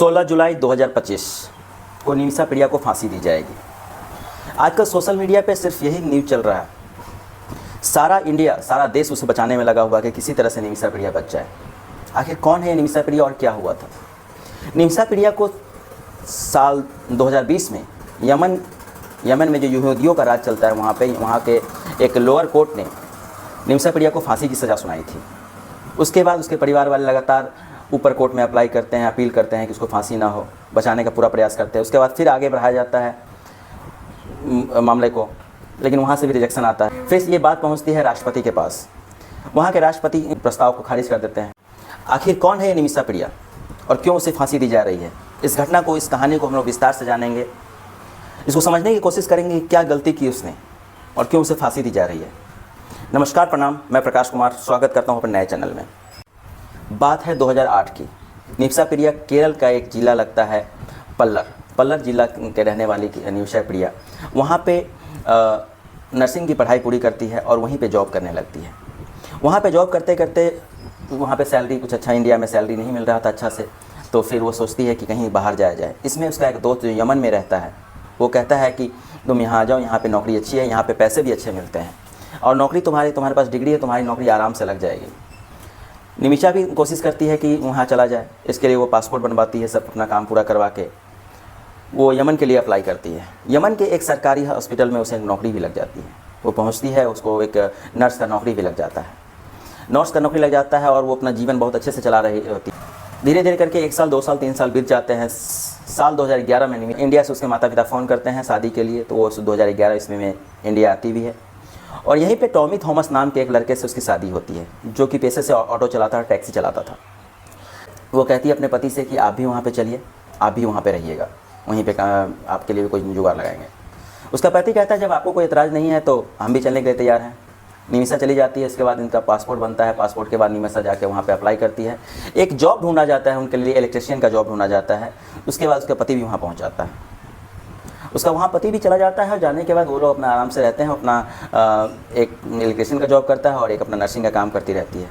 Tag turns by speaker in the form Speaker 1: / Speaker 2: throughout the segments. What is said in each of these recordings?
Speaker 1: 16 जुलाई 2025 को निमिषा प्रिया को फांसी दी जाएगी। आजकल सोशल मीडिया पे सिर्फ यही न्यूज़ चल रहा है। सारा इंडिया, सारा देश उसे बचाने में लगा हुआ कि किसी तरह से निमिषा प्रिया बच जाए। आखिर कौन है ये निमिषा प्रिया और क्या हुआ था? निमिषा प्रिया को साल 2020 में यमन में जो यहूदियों का राज चलता है वहाँ के एक लोअर कोर्ट ने निमिषा प्रिया को फांसी की सज़ा सुनाई थी। उसके बाद उसके परिवार वाले लगातार ऊपर कोर्ट में अप्लाई करते हैं, अपील करते हैं कि उसको फांसी ना हो, बचाने का पूरा प्रयास करते हैं। उसके बाद फिर आगे बढ़ाया जाता है मामले को, लेकिन वहाँ से भी रिजेक्शन आता है। फिर ये बात पहुँचती है राष्ट्रपति के पास। वहाँ के राष्ट्रपति प्रस्ताव को खारिज कर देते हैं। आखिर कौन है ये निमिषा प्रिया और क्यों उसे फांसी दी जा रही है? इस घटना को, इस कहानी को हम लोग विस्तार से जानेंगे। इसको समझने की कोशिश करेंगे कि क्या गलती की उसने और क्यों उसे फांसी दी जा रही है। नमस्कार, प्रणाम, मैं प्रकाश कुमार स्वागत करता हूँ अपने नए चैनल में। बात है 2008 की। निमिषा प्रिया केरल का एक ज़िला लगता है पल्लर जिला के रहने वाली निमिषा प्रिया वहाँ पे नर्सिंग की पढ़ाई पूरी करती है और वहीं पे जॉब करने लगती है। वहाँ पे जॉब करते करते वहाँ पे सैलरी कुछ अच्छा, इंडिया में सैलरी नहीं मिल रहा था अच्छा से, तो फिर वो सोचती है कि कहीं बाहर जाया जाए। इसमें उसका एक दोस्त जो यमन में रहता है वो कहता है कि तुम यहाँ आ जाओ, यहाँ पे नौकरी अच्छी है, यहाँ पे पैसे भी अच्छे मिलते हैं और नौकरी तुम्हारे पास डिग्री है, तुम्हारी नौकरी आराम से लग जाएगी। निमिषा भी कोशिश करती है कि वहाँ चला जाए। इसके लिए वो पासपोर्ट बनवाती है, सब अपना काम पूरा करवा के वो यमन के लिए अप्लाई करती है। यमन के एक सरकारी हॉस्पिटल में उसे एक नौकरी भी लग जाती है। वो पहुँचती है, उसको एक नर्स का नौकरी भी लग जाता है। नर्स का नौकरी लग जाता है और वो अपना जीवन बहुत अच्छे से चला रही होती है। धीरे धीरे करके 1 साल, 2 साल, 3 साल बीत जाते हैं। साल 2011 में इंडिया से उसके माता पिता फ़ोन करते हैं शादी के लिए, तो वो 2011 ईस्वी में इंडिया आती भी है और यहीं पे टॉमी थॉमस नाम के एक लड़के से उसकी शादी होती है, जो कि पेशे से ऑटो चलाता था, टैक्सी चलाता था। वो कहती है अपने पति से कि आप भी वहाँ पे चलिए, आप भी वहाँ पे रहिएगा, वहीं पे आपके लिए भी कोई जुगाड़ लगाएंगे। उसका पति कहता है जब आपको कोई एतराज़ नहीं है तो हम भी चलने के लिए तैयार हैं। निमिषा चली जाती है। इसके बाद इनका पासपोर्ट बनता है। पासपोर्ट के बाद निमिषा जाके वहाँ पे अप्लाई करती है। एक जॉब ढूंढा जाता है उनके लिए, इलेक्ट्रिशियन का जॉब ढूंढा जाता है। उसके बाद उसका पति भी वहाँ पहुँच जाता है। उसका वहाँ पति भी चला जाता है और जाने के बाद वो लोग अपना आराम से रहते हैं। अपना एक इलेक्ट्रिशियन का जॉब करता है और एक अपना नर्सिंग का काम करती रहती है।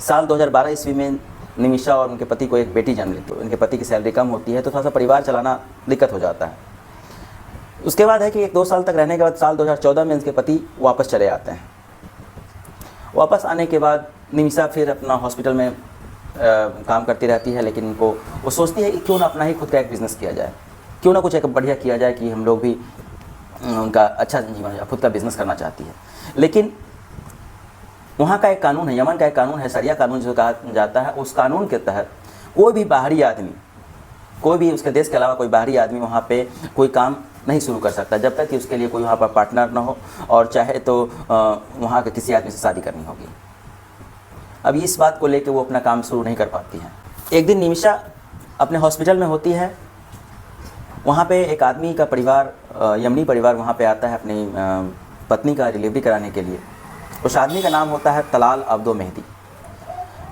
Speaker 1: साल 2012 ईस्वी में निमिषा और उनके पति को एक बेटी जन्म लेती है। उनके पति की सैलरी कम होती है तो थोड़ा सा परिवार चलाना दिक्कत हो जाता है। उसके बाद है कि 1-2 साल तक रहने के बाद साल 2014 में उनके पति वापस चले आते हैं। वापस आने के बाद निमिषा फिर अपना हॉस्पिटल में काम करती रहती है, लेकिन वो सोचती है कि क्यों ना अपना ही खुद का एक बिज़नेस किया जाए, क्यों ना कुछ एक बढ़िया किया जाए कि हम लोग भी उनका अच्छा जीवन, खुद का बिज़नेस करना चाहती है। लेकिन वहाँ का एक कानून है, यमन का एक कानून है, शरिया कानून जो कहा जाता है, उस कानून के तहत कोई भी बाहरी आदमी, कोई भी उसके देश के अलावा कोई बाहरी आदमी वहाँ पे कोई काम नहीं शुरू कर सकता जब तक कि उसके लिए कोई वहाँ पर पार्टनर ना हो और चाहे तो वहाँ के किसी आदमी से शादी करनी होगी। अब इस बात को लेकर वो अपना काम शुरू नहीं कर पाती है। एक दिन निमिषा अपने हॉस्पिटल में होती है। वहाँ पे एक आदमी का परिवार, यमनी परिवार वहाँ पे आता है अपनी पत्नी का डिलीवरी कराने के लिए। उस आदमी का नाम होता है तलाल अब्दो मेहदी।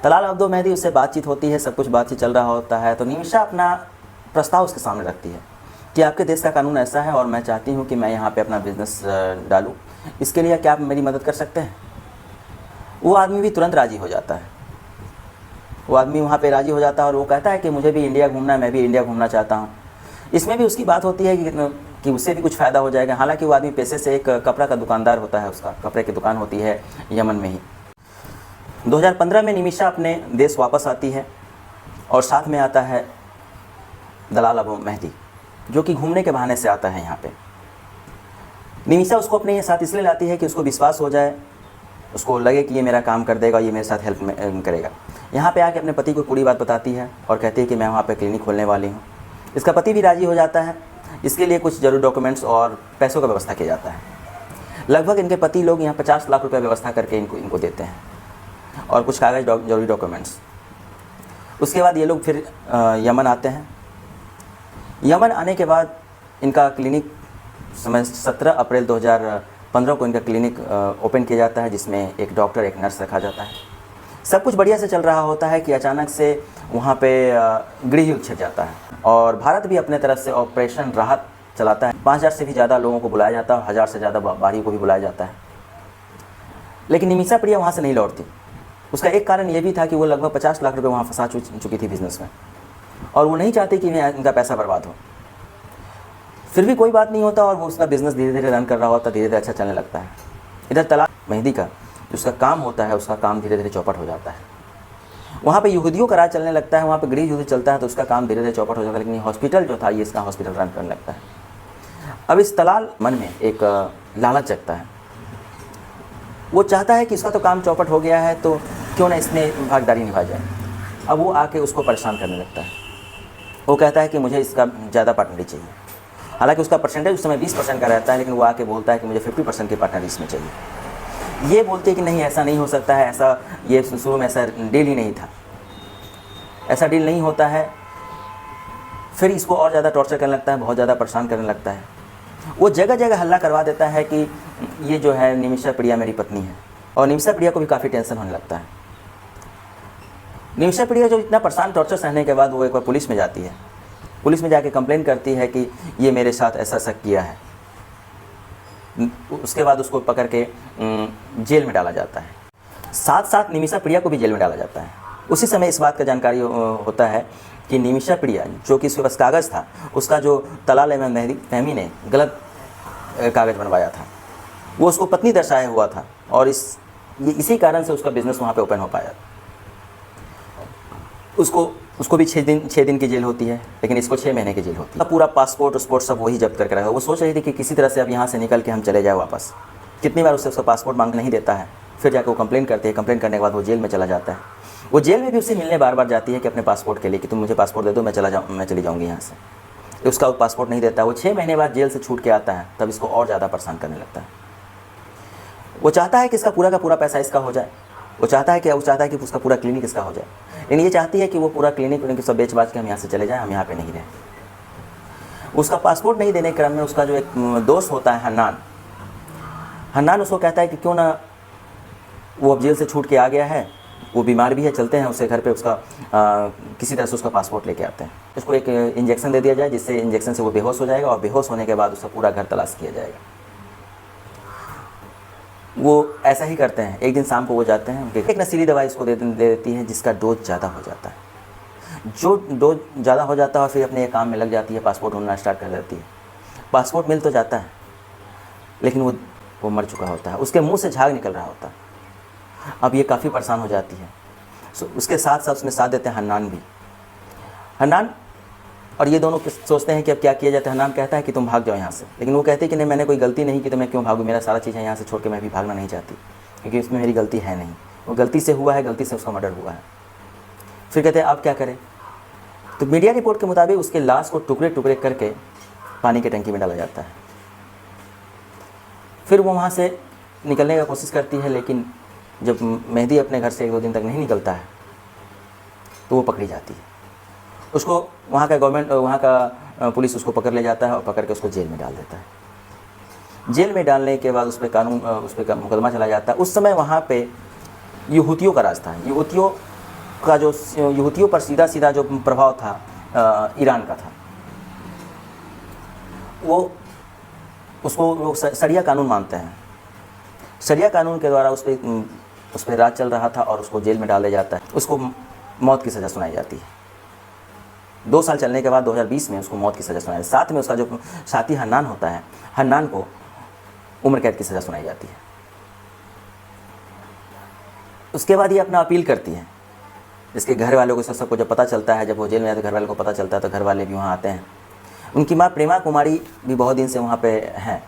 Speaker 1: तलाल अब्दो मेहदी, उससे बातचीत होती है, सब कुछ बातचीत चल रहा होता है। तो निमिषा अपना प्रस्ताव उसके सामने रखती है कि आपके देश का कानून ऐसा है और मैं चाहती हूँ कि मैं यहाँ पे अपना बिज़नेस डालूँ, इसके लिए क्या आप मेरी मदद कर सकते हैं? वो आदमी भी तुरंत राज़ी हो जाता है। वो आदमी वहाँ पे राज़ी हो जाता है और वो कहता है कि मुझे भी इंडिया घूमना है, मैं भी इंडिया घूमना चाहता हूँ। इसमें भी उसकी बात होती है कि उससे भी कुछ फ़ायदा हो जाएगा। हालांकि वो आदमी पेशे से एक कपड़ा का दुकानदार होता है, उसका कपड़े की दुकान होती है यमन में ही। 2015 में निमिषा अपने देश वापस आती है और साथ में आता है तलाल अब्दो मेहदी, जो कि घूमने के बहाने से आता है यहाँ पे। निमिषा उसको अपने साथ इसलिए लाती है कि उसको विश्वास हो जाए, उसको लगे कि ये मेरा काम कर देगा, ये मेरे साथ हेल्प करेगा। यहाँ पे आके अपने पति को पूरी बात बताती है और कहती है कि मैं वहाँ पे क्लिनिक खोलने वाली हूँ। इसका पति भी राज़ी हो जाता है। इसके लिए कुछ जरूरी डॉक्यूमेंट्स और पैसों का व्यवस्था किया जाता है। लगभग इनके पति लोग यहाँ 50 लाख रुपये व्यवस्था करके इनको देते हैं और कुछ कागज़, जरूरी डॉक्यूमेंट्स। उसके बाद ये लोग फिर यमन आते हैं। यमन आने के बाद इनका क्लिनिक 17 अप्रैल 2015 को इनका क्लिनिक ओपन किया जाता है, जिसमें एक डॉक्टर, एक नर्स रखा जाता है। सब कुछ बढ़िया से चल रहा होता है कि अचानक से वहाँ पे गृह युद्ध छिड़ जाता है और भारत भी अपने तरफ से ऑपरेशन राहत चलाता है। 5000 से भी ज़्यादा लोगों को बुलाया जाता है, 1000 से ज़्यादा बाहरी को भी बुलाया जाता है। लेकिन निमिषा प्रिया वहाँ से नहीं लौटती। उसका एक कारण ये भी था कि वो लगभग 50 लाख रुपये वहाँ फंसा चुकी थी बिज़नेस में और वो नहीं चाहते कि इनका पैसा बर्बाद हो। फिर भी कोई बात नहीं होता और वो उसका बिज़नेस धीरे धीरे रन कर रहा होता, धीरे धीरे अच्छा चलने लगता है। इधर तलाल मेहदी का जो उसका काम होता है, उसका काम धीरे धीरे चौपट हो जाता है। वहाँ पे यहूदियों का राज चलने लगता है, वहाँ पे गृह युद्ध चलता है, तो उसका काम धीरे धीरे चौपट हो जाता है। लेकिन हॉस्पिटल जो था, ये इसका हॉस्पिटल रन करने लगता है। अब इस तलाल मन में एक लालच जगता है। वो चाहता है कि इसका तो काम चौपट हो गया है, तो क्यों ना इसमें भागीदारी निभा जाए। अब वो आके उसको परेशान करने लगता है। वो कहता है कि मुझे इसका ज़्यादा पार्टनरी चाहिए। हालांकि उसका परसेंटेज उस समय 20% का रहता है, लेकिन वो आके बोलता है कि मुझे 50% की पार्टनरी इसमें चाहिए। ये बोलते हैं कि नहीं, ऐसा नहीं हो सकता है, ऐसा ये शुरू में ऐसा डील ही नहीं था, ऐसा डील नहीं होता है। फिर इसको और ज़्यादा टॉर्चर करने लगता है, बहुत ज़्यादा परेशान करने लगता है। वो जगह जगह हल्ला करवा देता है कि ये जो है निमिषा प्रिया मेरी पत्नी है, और निमिषा प्रिया को भी काफ़ी टेंशन होने लगता है। निमिषा प्रिया जो इतना परेशान टॉर्चर सहने के बाद वो एक बार पुलिस में जाती है। पुलिस में जाके कंप्लेन करती है कि ये मेरे साथ ऐसा ऐसा किया है। उसके बाद उसको पकड़ के जेल में डाला जाता है। साथ साथ निमिषा प्रिया को भी जेल में डाला जाता है। उसी समय इस बात का जानकारी होता है कि निमिषा प्रिया जो कि उसके पास कागज़ था, उसका जो तलाल अहमद मेहदी फहमी ने गलत कागज़ बनवाया था, वो उसको पत्नी दर्शाया हुआ था, और इसी कारण से उसका बिज़नेस वहाँ पे ओपन हो पाया। उसको भी 6 दिन की जेल होती है, लेकिन इसको 6 महीने की जेल होती है। पूरा पासपोर्ट सब वही जब्त करके रखा है। वो सोच रही थी कि किसी तरह से अब यहाँ से निकल के हम चले जाए वापस। कितनी बार उसका पासपोर्ट मांग नहीं देता है, फिर जाकर वो कंप्लेन करते हैं। कंप्लेन करने के बाद वो जेल में चला जाता है। वो जेल में भी उससे मिलने बार बार जाती है कि अपने पासपोर्ट के लिए, कि तुम मुझे पासपोर्ट दे दो, मैं चली जाऊँगी यहाँ से। उसका वो पासपोर्ट नहीं देता। वो 6 महीने बाद जेल से छूट के आता है, तब इसको और ज़्यादा परेशान करने लगता है। वो चाहता है कि इसका पूरा का पूरा पैसा इसका हो जाए। वो चाहता है कि उसका पूरा क्लिनिक इसका हो जाए, लेकिन ये चाहती है कि वो पूरा क्लिनिक सब बेच बाच के हम यहाँ से चले जाएं, हम यहाँ पे नहीं रहें। उसका पासपोर्ट नहीं देने के क्रम में उसका जो एक दोस्त होता है हन्नान उसको कहता है कि क्यों ना, वो अब जेल से छूट के आ गया है, वो बीमार भी है, चलते हैं उसके घर पे, उसका किसी तरह से उसका पासपोर्ट लेके आते हैं। उसको एक इंजेक्शन दे दिया जाए, जिससे इंजेक्शन से वो बेहोश हो जाएगा, और बेहोश होने के बाद उसका पूरा घर तलाश किया जाएगा। वो ऐसा ही करते हैं। एक दिन शाम को वो जाते हैं, उनके एक नशीली दवाई उसको दे देती है, जिसका डोज ज़्यादा हो जाता है। जो डोज ज़्यादा हो जाता है, और फिर अपने काम में लग जाती है, पासपोर्ट ढूंढना स्टार्ट कर देती है। पासपोर्ट मिल तो जाता है, लेकिन वो मर चुका होता है, उसके मुंह से झाग निकल रहा होता है। अब ये काफ़ी परेशान हो जाती है। उसके साथ साथ उसमें साथ देते हैं हन्नान और ये दोनों सोचते हैं कि अब क्या किया जाता है। हन्नान कहता है कि तुम भाग जाओ यहाँ से, लेकिन वो कहते हैं कि नहीं, मैंने कोई गलती नहीं की, तो मैं क्यों भागूँ, मेरा सारा चीज़ है यहाँ से छोड़ के, मैं भी भागना नहीं चाहती, क्योंकि इसमें मेरी गलती है नहीं। वो गलती से हुआ है, गलती से उसका मर्डर हुआ है। फिर कहते हैं अब क्या करें। तो मीडिया रिपोर्ट के मुताबिक उसके लाश को टुकड़े टुकड़े करके पानी की टंकी में डाला जाता है। फिर वो वहाँ से निकलने की कोशिश करती है, लेकिन जब मेहदी अपने घर से 1-2 दिन तक नहीं निकलता है, तो वो पकड़ी जाती है। उसको वहाँ का पुलिस उसको पकड़ ले जाता है, और पकड़ के उसको जेल में डाल देता है। जेल में डालने के बाद उस पर मुकदमा चला जाता है। उस समय वहाँ पे यहूदियों का राज था। यहूदियों पर सीधा जो प्रभाव था ईरान का था। वो शरिया कानून मानते हैं। शरिया कानून के द्वारा उस पर राज चल रहा था, और उसको जेल में डाल दिया जाता है। उसको मौत की सज़ा सुनाई जाती है। 2 साल चलने के बाद 2020 में उसको मौत की सज़ा सुनाई। साथ में उसका जो साथी हन्नान होता है, हन्नान को उम्र कैद की सज़ा सुनाई जाती है। उसके बाद ये अपना अपील करती है। इसके घर वालों को सबको जब पता चलता है, जब वो जेल में आते, घर वालों को पता चलता है, तो घर वाले भी वहाँ आते हैं। उनकी माँ प्रेमा कुमारी भी बहुत दिन से वहाँ पे हैं।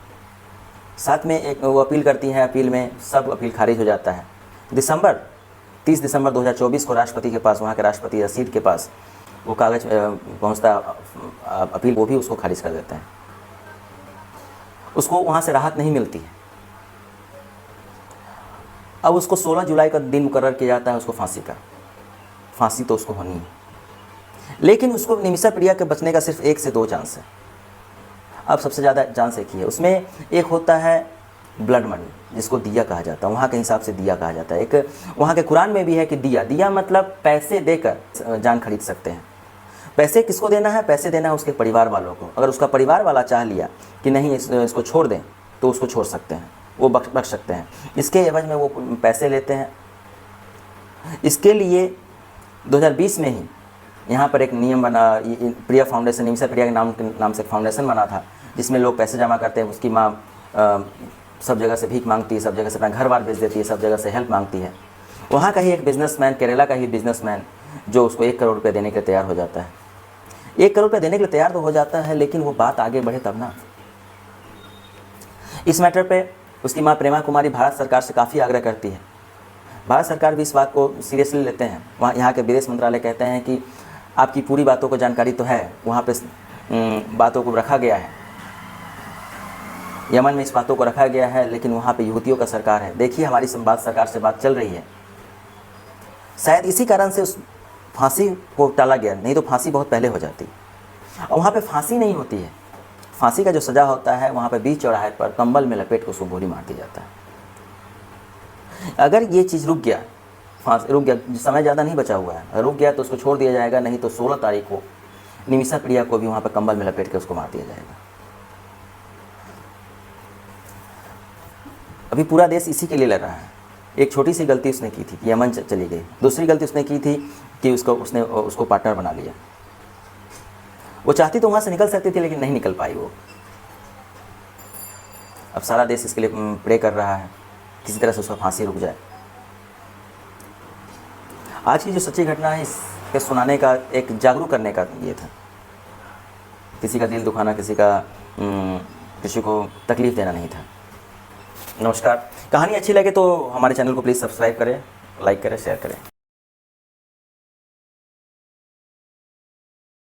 Speaker 1: साथ में एक वो अपील करती हैं। अपील में सब अपील खारिज हो जाता है। 30 दिसंबर 2024 को राष्ट्रपति के पास, वहाँ के राष्ट्रपति रसीद के पास वो कागज़ पहुँचता अपील, वो भी उसको खारिज कर देते हैं। उसको वहाँ से राहत नहीं मिलती है। अब उसको 16 जुलाई का दिन मुकर्रर किया जाता है उसको फांसी का। फांसी तो उसको होनी है, लेकिन उसको निमिषा प्रिया के बचने का सिर्फ 1 से 2 चांस है। अब सबसे ज़्यादा चांस एक ही है। उसमें एक होता है ब्लड मनी, जिसको दिया कहा जाता है, वहाँ के हिसाब से दिया कहा जाता है। एक वहाँ के कुरान में भी है कि दिया मतलब पैसे देकर जान खरीद सकते हैं। पैसे किसको देना है? पैसे देना है उसके परिवार वालों को। अगर उसका परिवार वाला चाह लिया कि नहीं इसको छोड़ दें, तो उसको छोड़ सकते हैं, वो बख्श सकते हैं। इसके एवज में वो पैसे लेते हैं। इसके लिए 2020 में ही यहाँ पर एक नियम बना, प्रिया फाउंडेशन, निमिषा प्रिया के नाम से एक फाउंडेशन बना था, जिसमें लोग पैसे जमा करते हैं। उसकी माँ सब जगह से भीख मांगती है, सब जगह से अपना घर बार बेच देती है, सब जगह से हेल्प मांगती है। वहाँ का ही एक बिजनेसमैन, केरला का ही बिजनेसमैन, जो उसको 1 करोड़ रुपये देने के लिए तैयार हो जाता है। 1 करोड़ रुपये देने के लिए तैयार तो हो जाता है, लेकिन वो बात आगे बढ़े तब ना। इस मैटर पे उसकी माँ प्रेमा कुमारी भारत सरकार से काफ़ी आग्रह करती है। भारत सरकार भी इस बात को सीरियसली लेते हैं। वहाँ यहाँ के विदेश मंत्रालय कहते हैं कि आपकी पूरी बातों को जानकारी तो है, वहाँ पे बातों को रखा गया है, यमन में इस बातों को रखा गया है, लेकिन वहाँ पे युवतियों का सरकार है। देखिए हमारी सरकार से बात चल रही है। शायद इसी कारण से उस फांसी को टाला गया, नहीं तो फांसी बहुत पहले हो जाती। और वहाँ पे फांसी नहीं होती है, फांसी का जो सज़ा होता है वहाँ पे बीच चौराहे पर कंबल में लपेट कर उसको गोली मार दी जाता है। अगर ये चीज़ रुक गया, फांसी रुक गया, समय ज़्यादा नहीं बचा हुआ है, रुक गया तो उसको छोड़ दिया जाएगा, नहीं तो 16 तारीख को निमिषा प्रिया को भी वहाँ पर कंबल में लपेट कर उसको मार दिया जाएगा। अभी पूरा देश इसी के लिए लड़ रहा है। एक छोटी सी गलती उसने की थी, यमन चली गई। दूसरी गलती उसने की थी कि उसने उसको पार्टनर बना लिया। वो चाहती तो वहाँ से निकल सकती थी, लेकिन नहीं निकल पाई वो। अब सारा देश इसके लिए प्रे कर रहा है, किसी तरह से उसका फांसी रुक जाए। आज की जो सच्ची घटना है, इसके सुनाने का, एक जागरूक करने का ये था। किसी का दिल दुखाना, किसी को तकलीफ़ देना नहीं था। नमस्कार। कहानी अच्छी लगे तो हमारे चैनल को प्लीज़ सब्सक्राइब करें, लाइक करें, शेयर करें।